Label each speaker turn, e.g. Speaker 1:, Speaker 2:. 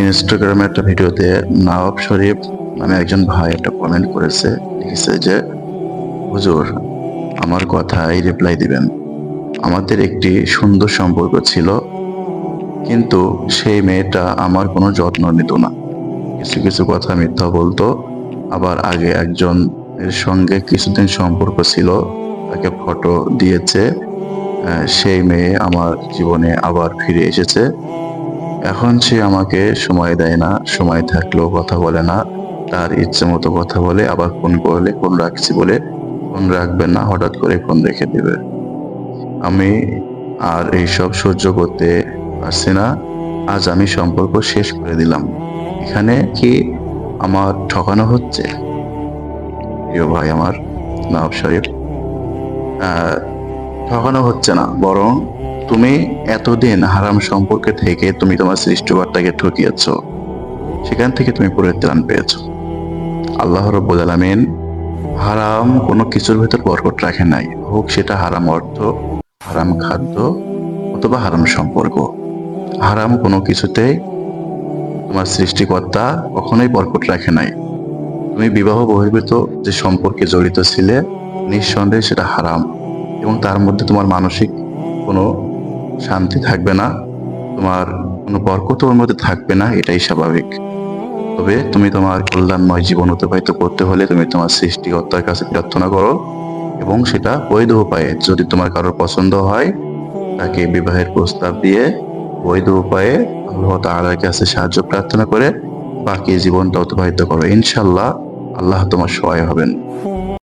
Speaker 1: ইনস্টাগ্রামে একটা ভিডিওতে নওয়াব শরীফ নামে একজন ভাই একটা কমেন্ট করেছে, লিখেছে যে হুজুর আমার কথায় রিপ্লাই দিবেন। আমাদের একটি সুন্দর সম্পর্ক ছিল, কিন্তু সেই মেয়েটা আমার কোনো যত্ন নিত না। কিছু কিছু কথা মিথ্যা বলতো। আবার আগে একজন এর সঙ্গে কিছুদিন সম্পর্ক ছিল, তাকে ফটো দিয়েছে। সেই মেয়ে আমার জীবনে আবার ফিরে এসেছে। এখন সে আমাকে সময় দেয় না, সময় থাকলেও কথা বলে না। তার ইচ্ছে মতো কথা বলে, আবার ফোন করলে ফোন রাখছি বলে ফোন রাখবে না, হঠাৎ করে ফোন রেখে দিবে। আমি আর এইসব সহ্য করতে পারছি না। আজ আমি সম্পর্ক শেষ করে দিলাম। এখানে কি আমার ঠকানো হচ্ছে? প্রিয় ভাই আমার নওয়াব শরীফ, আহ, ঠকানো হচ্ছে না, বরং তুমি এতদিন হারাম সম্পর্কে থেকে তুমি তোমার সৃষ্টিকর্তাকে ঠকিয়েছো। সেখান থেকে তুমি পরিত্রাণ পেয়েছো। আল্লাহ রাব্বুল আলামিন হারাম কোনো কিছুর ভেতর বরকত রাখে নাই, হোক সেটা হারাম অর্থ, হারাম খাদ্য অথবা হারাম সম্পর্ক। হারাম কোনো কিছুতেই তোমার সৃষ্টিকর্তা কখনোই বরকত রাখে নাই। তুমি বিবাহ বহির্ভূত যে সম্পর্কে জড়িত ছিলে, নিঃসন্দেহে সেটা হারাম, এবং তার মধ্যে তোমার মানসিক কোনো শান্তি থাকবে না, তোমার কোনো বরকত ওর মধ্যে থাকবে না, এটাই স্বাভাবিক। তবে তুমি তোমার কল্যাণময় জীবন অতিবাহিত করতে হলে তুমি তোমার সৃষ্টিকর্তার কাছে প্রার্থনা করো, এবং সেটা বৈধ উপায়ে, যদি তোমার কারোর পছন্দ হয় তাকে বিবাহের প্রস্তাব দিয়ে বৈধ উপায়ে আল্লাহ তাআলার কাছে সাহায্য প্রার্থনা করে বাকি জীবনটা অতিবাহিত করো। ইনশাল্লাহ আল্লাহ তোমার সহায় হবেন।